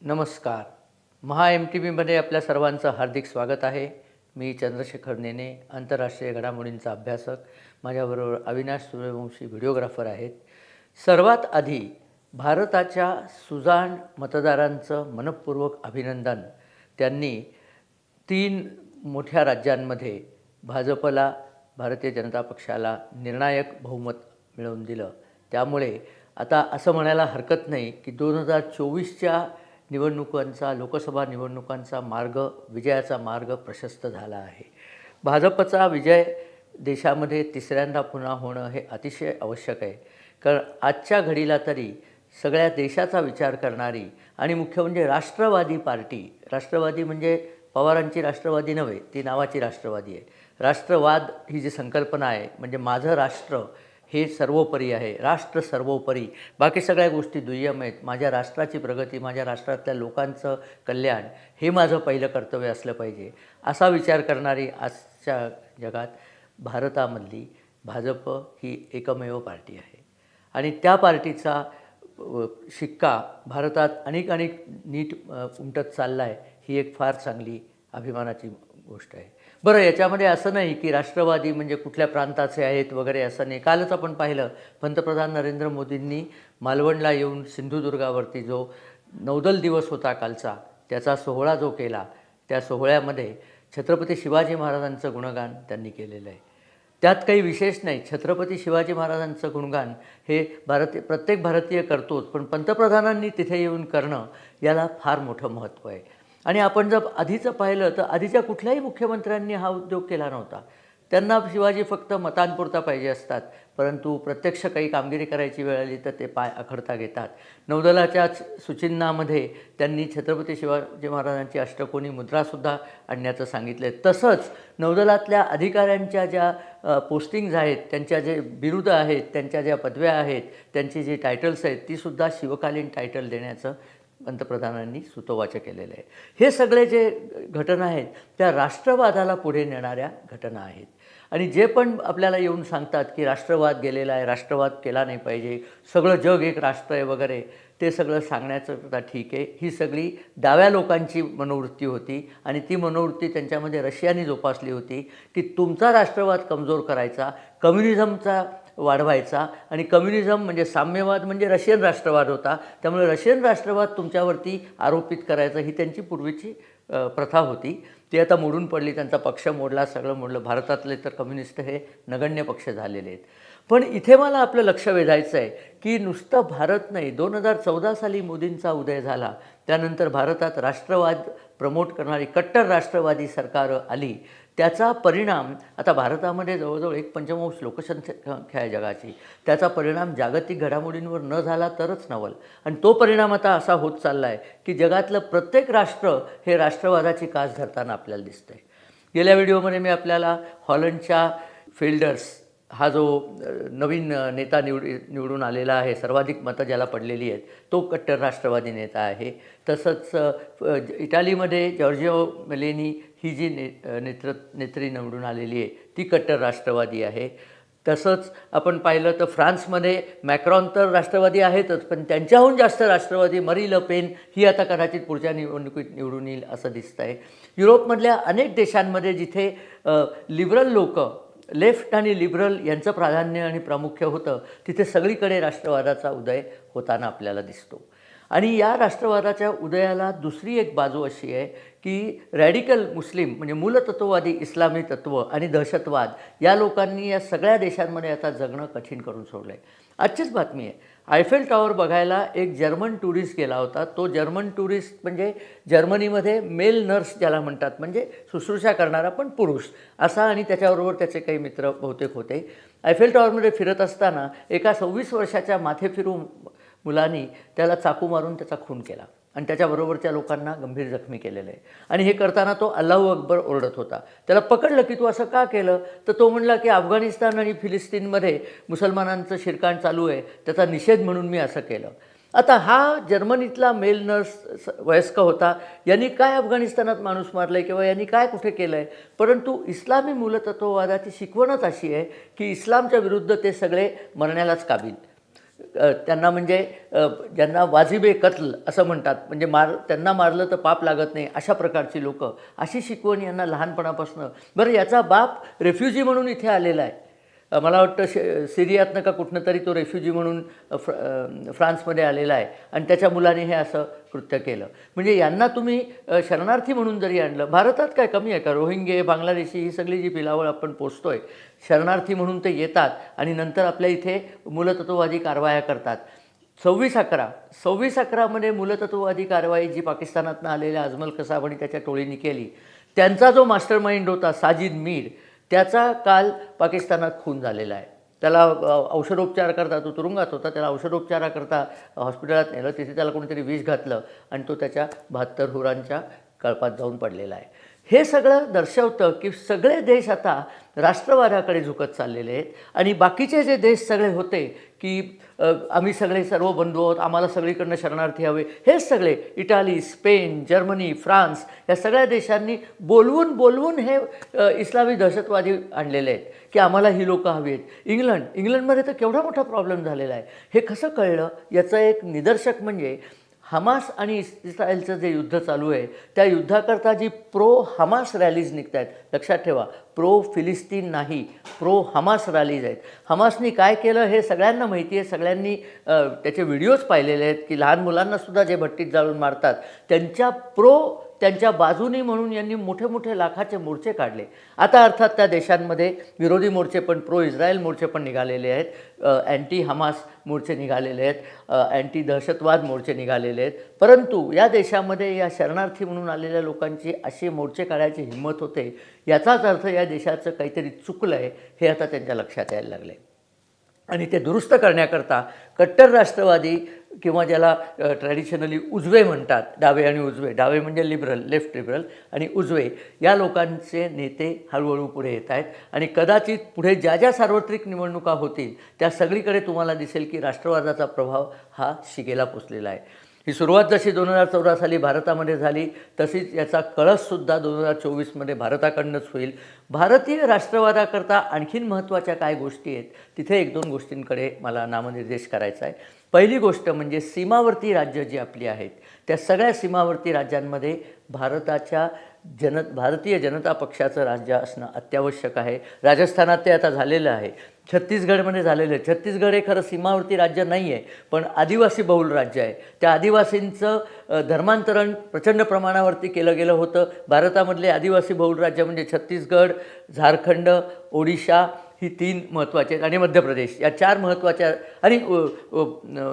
नमस्कार. महा M T व्हीमध्ये आपल्या सर्वांचं हार्दिक स्वागत आहे. मी चंद्रशेखर नेने, आंतरराष्ट्रीय घडामोडींचा अभ्यासक. माझ्याबरोबर अविनाश सूर्यवंशी व्हिडिओग्राफर आहेत. सर्वात आधी भारताच्या सुजाण मतदारांचं मनःपूर्वक अभिनंदन. त्यांनी 3 मोठ्या राज्यांमध्ये भाजपला, भारतीय जनता पक्षाला निर्णायक बहुमत मिळवून दिलं. त्यामुळे आता असं म्हणायला हरकत नाही की 2024च्या निवडणुकांचा, लोकसभा निवडणुकांचा विजयाचा मार्ग प्रशस्त झाला आहे. भाजपचा विजय देशामध्ये तिसऱ्यांदा पुन्हा होणं हे अतिशय आवश्यक आहे. कारण आजच्या घडीला तरी सगळ्या देशाचा विचार करणारी आणि मुख्य म्हणजे राष्ट्रवादी पार्टी, राष्ट्रवादी म्हणजे पवारांची राष्ट्रवादी नव्हे, ती नावाची राष्ट्रवादी आहे. राष्ट्रवाद ही जी संकल्पना आहे म्हणजे माझं राष्ट्र हे सर्वोपरी आहे, राष्ट्र सर्वोपरी, बाकी सगळ्या गोष्टी दुय्यम आहेत. माझ्या राष्ट्राची प्रगती, माझ्या राष्ट्रातल्या लोकांचं कल्याण हे माझं पहिलं कर्तव्य असलं पाहिजे, असा विचार करणारी आजच्या जगात भारतामधली भाजप ही एकमेव पार्टी आहे. आणि त्या पार्टीचा शिक्का भारतात अनेक नीट उमटत चालला आहे. ही एक फार चांगली अभिमानाची गोष्ट आहे. बरं, याच्यामध्ये असं नाही की राष्ट्रवादी म्हणजे कुठल्या प्रांताचे आहेत वगैरे, असं नाही. कालच आपण पाहिलं पंतप्रधान नरेंद्र मोदींनी मालवणला येऊन सिंधुदुर्गावरती जो नौदल दिवस होता कालचा, त्याचा सोहळा जो केला, त्या सोहळ्यामध्ये छत्रपती शिवाजी महाराजांचं गुणगान त्यांनी केलेलं आहे. त्यात काही विशेष नाही. छत्रपती शिवाजी महाराजांचं गुणगान हे प्रत्येक भारतीय करतोच, पण पंतप्रधानांनी तिथे येऊन करणं याला फार मोठं महत्त्व आहे. आणि आपण जर आधीचं पाहिलं तर आधीच्या कुठल्याही मुख्यमंत्र्यांनी हा उद्योग केला नव्हता. त्यांना शिवाजी फक्त मतांपुरता पाहिजे असतात, परंतु प्रत्यक्ष काही कामगिरी करायची वेळ आली तर ते पाय आखडता घेतात. नौदलाच्या सूचिन्हामध्ये त्यांनी छत्रपती शिवाजी महाराजांची अष्टकोनी मुद्रासुद्धा आणण्याचं सांगितलं आहे. तसंच नौदलातल्या अधिकाऱ्यांच्या ज्या पोस्टिंग्ज आहेत, त्यांच्या जे बिरुदं आहेत, त्यांच्या ज्या पदव्या आहेत, त्यांची जी टायटल्स आहेत, तीसुद्धा शिवकालीन टायटल देण्याचं पंतप्रधानांनी सुतोवाच केलेलं आहे. हे सगळे जे घटना आहेत त्या राष्ट्रवादाला पुढे नेणाऱ्या घटना आहेत. आणि जे पण आपल्याला येऊन सांगतात की राष्ट्रवाद गेलेला आहे, राष्ट्रवाद केला नाही पाहिजे, सगळं जग एक राष्ट्र आहे वगैरे, ते सगळं सांगण्याचं सुद्धा ठीक आहे. ही सगळी डाव्या लोकांची मनोवृत्ती होती आणि ती मनोवृत्ती त्यांच्यामध्ये रशियानी जोपासली होती की तुमचा राष्ट्रवाद कमजोर करायचा, कम्युनिझमचा वाढवायचा. आणि कम्युनिझम म्हणजे साम्यवाद म्हणजे रशियन राष्ट्रवाद होता, त्यामुळे रशियन राष्ट्रवाद तुमच्यावरती आरोपित करायचं ही त्यांची पूर्वीची प्रथा होती. ती आता मोडून पडली, त्यांचा पक्ष मोडला, सगळं मोडलं. भारतातले तर कम्युनिस्ट हे नगण्य पक्ष झालेले आहेत. पण इथे मला आपलं लक्ष वेधायचं आहे की नुसतं भारत नाही, 2014 साली मोदींचा उदय झाला, त्यानंतर भारतात राष्ट्रवाद प्रमोट करणारी कट्टर राष्ट्रवादी सरकारं आली. त्याचा परिणाम आता भारतामध्ये जवळजवळ 1/5 लोकसंख्या आहे जगाची. त्याचा परिणाम जागतिक घडामोडींवर न झाला तरच नवल. आणि तो परिणाम आता असा होत चालला आहे की जगातलं प्रत्येक राष्ट्र हे राष्ट्रवादाची कास धरताना आपल्याला दिसतं आहे. गेल्या व्हिडिओमध्ये मी आपल्याला हॉलंडच्या फिल्डर्स हा जो नवीन नेता निवडून आलेला आहे, सर्वाधिक मतं ज्याला पडलेली आहेत, तो कट्टर राष्ट्रवादी नेता आहे. तसंच इटालीमध्ये जॉर्जिओ मेलोनी ही जी नेत्री निवडून आलेली आहे ती कट्टर राष्ट्रवादी आहे. तसंच आपण पाहिलं तर फ्रान्समध्ये मॅक्रॉन तर राष्ट्रवादी आहेतच, पण त्यांच्याहून जास्त राष्ट्रवादी मरी ल पेन ही आता कदाचित पुढच्या निवडणुकीत निवडून येईल असं दिसतं आहे. युरोपमधल्या अनेक देशांमध्ये जिथे लिबरल लोक, लेफ्ट आणि लिबरल यांचं प्राधान्य आणि प्रामुख्य होतं, तिथे सगळीकडे राष्ट्रवादाचा उदय होताना आपल्याला दिसतो. आणि या राष्ट्रवादाच्या उदयाला दुसरी एक बाजू अशी आहे की रॅडिकल मुस्लिम म्हणजे मूलतत्ववादी इस्लामी तत्त्व आणि दहशतवाद या लोकांनी या सगळ्या देशांमध्ये आता जगणं कठीण करून सोडलं आहे. आजचीच बातमी आहे, आयफेल टॉवर बघायला एक जर्मन टुरिस्ट गेला होता. तो जर्मन टुरिस्ट म्हणजे जर्मनीमध्ये मेल नर्स ज्याला म्हणतात, म्हणजे शुश्रूषा करणारा पण पुरुष असा, आणि त्याच्याबरोबर त्याचे काही मित्र बहुतेक होते. आयफेल टॉवरमध्ये फिरत असताना एका 26 वर्षाच्या माथेफिरू मुलांनी त्याला चाकू मारून त्याचा खून केला आणि त्याच्याबरोबरच्या लोकांना गंभीर जखमी केलेलं आहे. आणि हे करताना तो अल्लाहू अकबर ओरडत होता. त्याला पकडलं की तू असं का केलं, तर तो म्हणला की अफगाणिस्तान आणि फिलिस्तीनमध्ये मुसलमानांचं शिरकाण चालू आहे, त्याचा निषेध म्हणून मी असं केलं. आता हा जर्मनीतला मेल नर्स वयस्क होता, यांनी काय अफगाणिस्तानात माणूस मारलं आहे किंवा यांनी काय कुठे केलं आहे, परंतु इस्लामी मूलतत्ववादाची शिकवणच अशी आहे की इस्लामच्या विरुद्ध ते सगळे मरण्यालाच काबिल. त्यांना म्हणजे ज्यांना वाजिबे कत्ल असं म्हणतात, म्हणजे त्यांना मारलं तर पाप लागत नाही, अशा प्रकारची लोकं, अशी शिकवण यांना लहानपणापासून. बरं, याचा बाप रेफ्युजी म्हणून इथे आलेला आहे. मला वाटतं सिरियातनं का कुठनं तरी तो रेफ्युजी म्हणून फ्रान्समध्ये आलेला आहे आणि त्याच्या मुलाने हे असं कृत्य केलं. म्हणजे यांना तुम्ही शरणार्थी म्हणून जरी आणलं, भारतात काय कमी आहे का? रोहिंगे, बांगलादेशी, ही सगळी जी पिलावळ आपण पोसतोय, शरणार्थी म्हणून ते येतात आणि नंतर आपल्या इथे मूलतत्ववादी कारवाया करतात. 26/11 मूलतत्ववादी कारवाई जी पाकिस्तानातनं आलेल्या अजमल कसाब आणि त्याच्या टोळीने केली, त्यांचा जो मास्टर माइंड होता साजिद मीर, त्याचा काल पाकिस्तानात खून झालेला आहे. त्याला औषधोपचार करता, तो तुरुंगात होता, त्याला औषधोपचाराकरता हॉस्पिटलात नेलं. तिथे त्याला कोणीतरी विष घातलं आणि तो त्याच्या 72 हुरांच्या कळपात जाऊन पडलेला आहे. हे सगळं दर्शवतं की सगळे देश आता राष्ट्रवादाकडे झुकत चाललेले आहेत आणि बाकीचे जे देश सगळे होते की आम्ही सगळे सर्व बंधू आहोत, आम्हाला सगळीकडनं शरणार्थी हवे, हेच सगळे इटाली, स्पेन, जर्मनी, फ्रान्स या सगळ्या देशांनी बोलवून हे इस्लामी दहशतवादी आणलेले आहेत की आम्हाला ही लोकं हवी आहेत. इंग्लंडमध्ये तर केवढा मोठा प्रॉब्लेम झालेला आहे. हे कसं कळलं? याचं एक निदर्शक म्हणजे हमास आणि इस्रायलचं जे युद्ध चालू आहे, त्या युद्धाकरता जी प्रो हमास रॅलीज निघत आहेत. लक्षात ठेवा, प्रो फिलिस्तीन नाही, प्रो हमास रॅलीज आहेत. हमासनी काय केलं हे सगळ्यांना माहिती आहे. सगळ्यांनी त्याचे व्हिडिओज पाहिलेले आहेत की लहान मुलांनासुद्धा जे भट्टीत जाळून मारतात, त्यांच्या बाजूनी म्हणून यांनी मोठे मोठे लाखाचे मोर्चे काढले. आता अर्थात त्या देशांमध्ये विरोधी मोर्चे पण, प्रो इस्रायल मोर्चे पण निघालेले आहेत, अँटी हमास मोर्चे निघालेले आहेत, अँटी दहशतवाद मोर्चे निघालेले आहेत. परंतु या देशामध्ये या शरणार्थी म्हणून आलेल्या लोकांची अशी मोर्चे काढायची हिंमत होते, याचाच अर्थ या देशाचं काहीतरी चुकलं आहे हे आता त्यांच्या लक्षात यायला लागले. आणि ते दुरुस्त करण्याकरता कट्टर राष्ट्रवादी किंवा ज्याला ट्रॅडिशनली उजवे म्हणतात, डावे आणि उजवे, डावे म्हणजे लिबरल, लेफ्ट लिबरल, आणि उजवे, या लोकांचे नेते हळूहळू पुढे येत आहेत. आणि कदाचित पुढे ज्या ज्या सार्वत्रिक निवडणुका होतील त्या सगळीकडे तुम्हाला दिसेल की राष्ट्रवादाचा प्रभाव हा शिगेला पोचलेला आहे. ही सुरुवात जशी 2014 साली भारतामध्ये झाली, तशीच याचा कळससुद्धा 2024मध्ये भारताकडनंच होईल. भारतीय राष्ट्रवादाकरता आणखीन महत्त्वाच्या काय गोष्टी आहेत, तिथे 1-2 गोष्टींकडे मला नामनिर्देश करायचा आहे. पहिली गोष्ट म्हणजे सीमावर्ती राज्य जी आपली आहेत, त्या सगळ्या सीमावर्ती राज्यांमध्ये भारतीय जनता पक्षाचं राज्य असणं अत्यावश्यक आहे. राजस्थानात ते आता झालेलं आहे, छत्तीसगडमध्ये झालेलं आहे. छत्तीसगड हे खरं सीमावर्ती राज्य नाही आहे, पण आदिवासी बहुल राज्य आहे. त्या आदिवासींचं धर्मांतरण प्रचंड प्रमाणावरती केलं गेलं होतं. भारतामधले आदिवासी बहुल राज्य म्हणजे छत्तीसगड, झारखंड, ओडिशा ही 3 महत्त्वाचे आहेत, आणि मध्य प्रदेश, या 4 महत्त्वाच्या. आणि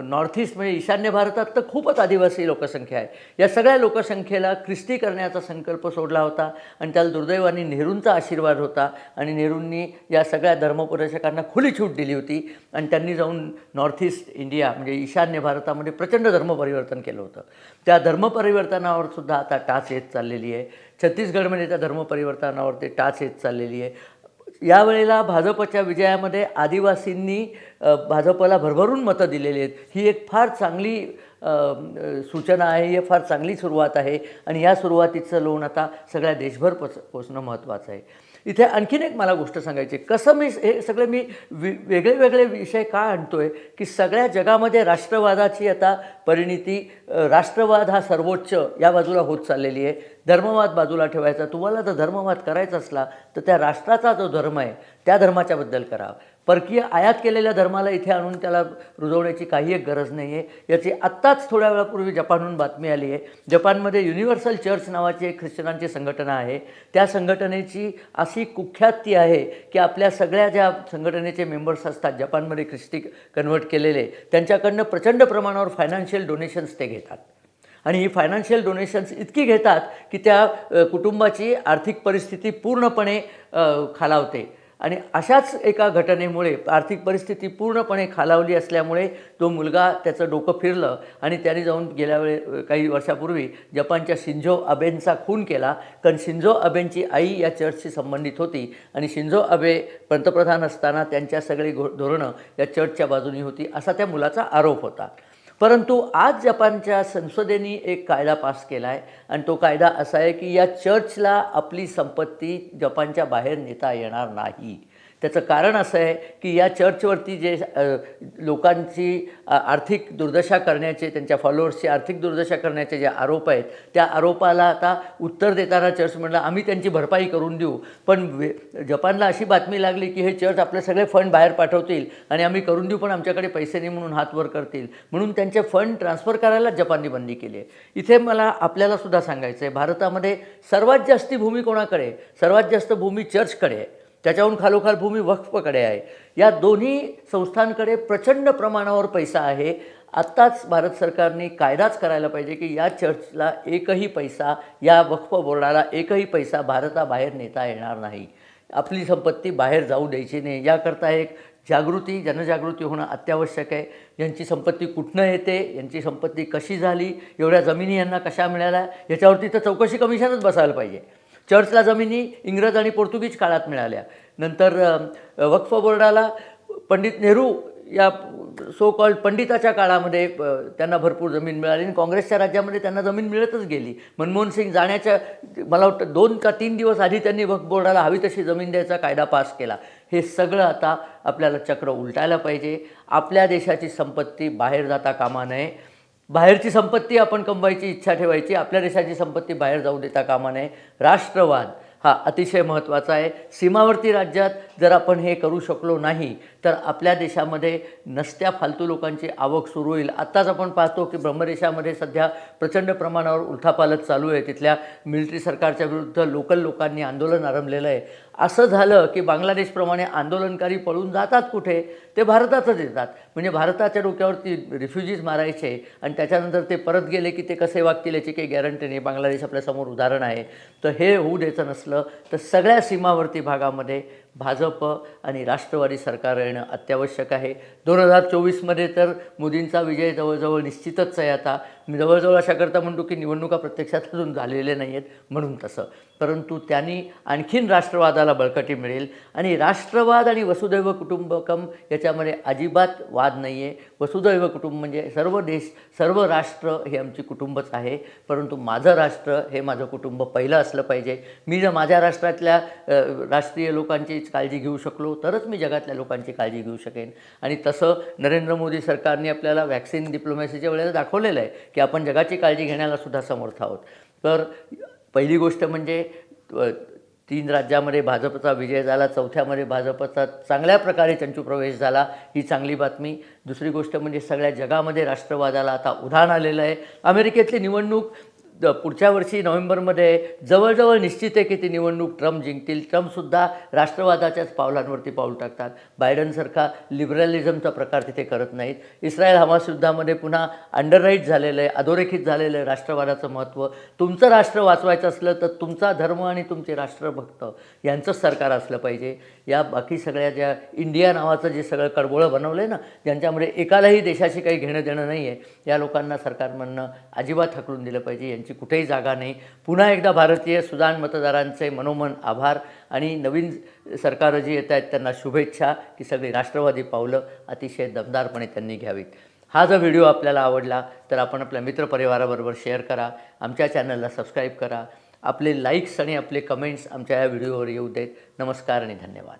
नॉर्थ ईस्ट म्हणजे ईशान्य भारतात तर खूपच आदिवासी लोकसंख्या आहे. या सगळ्या लोकसंख्येला ख्रिस्ती करण्याचा संकल्प सोडला होता आणि त्याला दुर्दैवाने नेहरूंचा आशीर्वाद होता आणि नेहरूंनी या सगळ्या धर्मपरिरक्षकांना खुली छूट दिली होती आणि त्यांनी जाऊन नॉर्थ ईस्ट इंडिया म्हणजे ईशान्य भारतामध्ये प्रचंड धर्मपरिवर्तन केलं होतं. त्या धर्मपरिवर्तनावर सुद्धा आता टाच येत चाललेली आहे. छत्तीसगडमध्ये त्या धर्मपरिवर्तनावरती टाच येत चाललेली आहे. यावेळेला भाजपच्या विजयामध्ये आदिवासींनी भाजपला भरभरून मतं दिलेली आहेत. ही एक फार चांगली सूचना आहे, ही फार चांगली सुरुवात आहे आणि या सुरुवातीचं लोण आता सगळ्या देशभर पोचणं महत्त्वाचं आहे. इथे आणखीन एक मला गोष्ट सांगायची, कसं हे सगळे मी वेगळे वेगळे विषय का आणतो आहे की सगळ्या जगामध्ये राष्ट्रवादाची आता परिणिती, राष्ट्रवाद हा सर्वोच्च या बाजूला होत चाललेली आहे. धर्मवाद बाजूला ठेवायचा. तुम्हाला जर धर्मवाद करायचा असला तर त्या राष्ट्राचा जो धर्म आहे त्या धर्माच्याबद्दल करा. परकीय आयात केलेल्या धर्माला इथे आणून त्याला रुजवण्याची काही एक गरज नाही आहे. याची आत्ताच थोड्या वेळापूर्वी जपानहून बातमी आली आहे. जपानमध्ये युनिव्हर्सल चर्च नावाची एक ख्रिश्चनांची संघटना आहे. त्या संघटनेची अशी कुख्याती आहे की आपल्या सगळ्या ज्या संघटनेचे मेंबर्स असतात जपानमध्ये ख्रिस्ती कन्व्हर्ट केलेले, त्यांच्याकडनं प्रचंड प्रमाणावर फायनान्शियल डोनेशन्स ते घेतात. आणि ही फायनान्शियल डोनेशन्स इतकी घेतात की त्या कुटुंबाची आर्थिक परिस्थिती पूर्णपणे खालावते. आणि अशाच एका घटनेमुळे आर्थिक परिस्थिती पूर्णपणे खालावली असल्यामुळे तो मुलगा, त्याचं डोकं फिरलं आणि त्याने जाऊन काही वर्षापूर्वी जपानच्या शिंझो अबेंचा खून केला. कारण शिंझो अबेंची आई या चर्चशी संबंधित होती आणि शिंझो अबे पंतप्रधान असताना त्यांच्या सगळी धोरणं या चर्चच्या बाजूनी होती असा त्या मुलाचा आरोप होता. परंतु आज जपानच्या संसदेने एक कायदा पास केला आहे आणि तो कायदा असा आहे की या चर्चला आपली संपत्ती जपानच्या बाहेर नेता येणार नाही. त्याचं कारण असं आहे की या चर्चवरती जे लोकांची आर्थिक दुर्दशा करण्याचे, त्यांच्या फॉलोअर्सची आर्थिक दुर्दशा करण्याचे जे आरोप आहेत, त्या आरोपाला आता उत्तर देताना चर्च म्हणलं आम्ही त्यांची भरपाई करून देऊ. पण जपानला अशी बातमी लागली की हे चर्च आपले सगळे फंड बाहेर पाठवतील आणि आम्ही करून देऊ, पण आमच्याकडे पैसे नाही म्हणून हात वर करतील, म्हणून त्यांचे फंड ट्रान्सफर करायला जपानने बंदी केली आहे. इथे मला आपल्याला सुद्धा सांगायचं आहे, भारतामध्ये सर्वात जास्त भूमी कोणाकडे आहे? सर्वात जास्त भूमी चर्चकडे आहे, त्याच्याहून खालोखाल भूमी वक्फकडे आहे. या दोन्ही संस्थांकडे प्रचंड प्रमाणावर पैसा आहे. आत्ताच भारत सरकारने कायदाच करायला पाहिजे की या चर्चला एकही पैसा, या वक्फ बोर्डाला एकही पैसा भारताबाहेर नेता येणार नाही. आपली संपत्ती बाहेर जाऊ द्यायची नाही. याकरता एक जनजागृती होणं अत्यावश्यक आहे. यांची संपत्ती कुठनं येते, यांची संपत्ती कशी झाली, एवढ्या जमिनी यांना कशा मिळाल्या, याच्यावरती तर चौकशी कमिशनच बसायला पाहिजे. चर्चला जमिनी इंग्रज आणि पोर्तुगीज काळात मिळाल्या. नंतर वक्फ बोर्डाला पंडित नेहरू या सो कॉल्ड पंडिताच्या काळामध्ये त्यांना भरपूर जमीन मिळाली आणि काँग्रेसच्या राज्यामध्ये त्यांना जमीन मिळतच गेली. मनमोहन सिंग जाण्याच्या मला वाटतं 2 का 3 दिवस आधी त्यांनी वक्फ बोर्डाला हवी तशी जमीन द्यायचा कायदा पास केला. हे सगळं आता आपल्याला चक्र उलटायला पाहिजे. आपल्या देशाची संपत्ती बाहेर जाता कामा नये. बाहेरची संपत्ती आपण कमवायची इच्छा ठेवायची, आपल्या देशाची संपत्ती बाहेर जाऊ देता कामा नये. राष्ट्रवाद हा अतिशय महत्त्वाचा आहे. सीमावर्ती राज्यात जर आपण हे करू शकलो नाही तर आपल्या देशामध्ये नसत्या फालतू लोकांची आवक सुरू होईल. आत्ताच आपण पाहतो की ब्रह्मदेशामध्ये सध्या प्रचंड प्रमाणावर उलथापालथ चालू आहे. तिथल्या मिलिटरी सरकारच्या विरुद्ध लोकल लोकांनी आंदोलन आरंभलेलं आहे. असं झालं की बांगलादेशप्रमाणे आंदोलनकारी पळून जातात कुठे? ते भारतातच येतात. म्हणजे भारताच्या डोक्यावरती रिफ्युजीज मारायचे आणि त्याच्यानंतर ते परत गेले की ते कसे वागतील याची काही गॅरंटी नाही. बांगलादेश आपल्यासमोर उदाहरण आहे. तर हे होऊ द्यायचं नसलं तर सगळ्या सीमावर्ती भागामध्ये भाजप आणि राष्ट्रवादी सरकार येणं अत्यावश्यक आहे. 2024मध्ये तर मोदींचा विजय जवळजवळ निश्चितच आहे. आता मी जवळजवळ अशा करता म्हणतो की निवडणुका प्रत्यक्षात अजून झालेल्या नाही आहेत म्हणून तसं, परंतु त्यांनी आणखीन राष्ट्रवादाला बळकटी मिळेल. आणि राष्ट्रवाद आणि वसुदैव कुटुंबकम याच्यामध्ये अजिबात वाद नाही आहे. वसुदैव कुटुंब म्हणजे सर्व देश, सर्व राष्ट्र हे आमची कुटुंबच आहे, परंतु माझं राष्ट्र हे माझं कुटुंब पहिलं असलं पाहिजे. मी जर माझ्या राष्ट्रातल्या राष्ट्रीय लोकांची काळजी घेऊ शकलो तरच मी जगातल्या लोकांची काळजी घेऊ शकेन. आणि तसं नरेंद्र मोदी सरकारने आपल्याला वॅक्सिन डिप्लोमॅसीच्या वेळेला दाखवलेलं आहे की आपण जगाची काळजी घेण्याला सुद्धा समर्थ आहोत. तर पहिली गोष्ट म्हणजे 3 राज्यामध्ये भाजपचा विजय झाला, 4थ्यामध्ये भाजपचा चांगल्या प्रकारे चंचू प्रवेश झाला, ही चांगली बातमी. दुसरी गोष्ट म्हणजे सगळ्या जगामध्ये राष्ट्रवादाला आता उधाण आलेलं आहे. अमेरिकेतली निवडणूक पुढच्या वर्षी नोव्हेंबरमध्ये जवळजवळ निश्चित आहे की ती निवडणूक ट्रम्प जिंकतील. ट्रम्पसुद्धा राष्ट्रवादाच्याच पावलांवरती पाऊल टाकतात. बायडनसारखा लिबरलिझमचा प्रकार तिथे करत नाहीत. इस्रायल हमास युद्धामध्ये पुन्हा अंडरराईट झालेलं आहे, अधोरेखित झालेलं आहे राष्ट्रवादाचं महत्त्व. तुमचं राष्ट्र वाचवायचं असलं तर तुमचा धर्म आणि तुमचे राष्ट्रभक्त यांचंच सरकार असलं पाहिजे. या बाकी सगळ्या ज्या इंडिया नावाचं जे सगळं कडबोळं बनवलं आहे ना, ज्यांच्यामध्ये एकालाही देशाशी काही घेणं देणं नाही आहे, या लोकांना सरकारमधनं अजिबात हकलून दिलं पाहिजे. यांची कुठेही जागा नाही. पुन्हा एकदा भारतीय सुजाण मतदारांचे मनोमन आभार आणि नवीन सरकार जी येत आहेत त्यांना शुभेच्छा की सगळी राष्ट्रवादी पावलं अतिशय दमदारपणे त्यांनी घ्यावीत. हा जर व्हिडिओ आपल्याला आवडला तर आपण आपल्या मित्रपरिवाराबरोबर शेअर करा, आमच्या चॅनलला सबस्क्राईब करा. आपले लाईक्स आणि आपले कमेंट्स आमच्या या व्हिडिओवर येऊ देत. नमस्कार आणि धन्यवाद.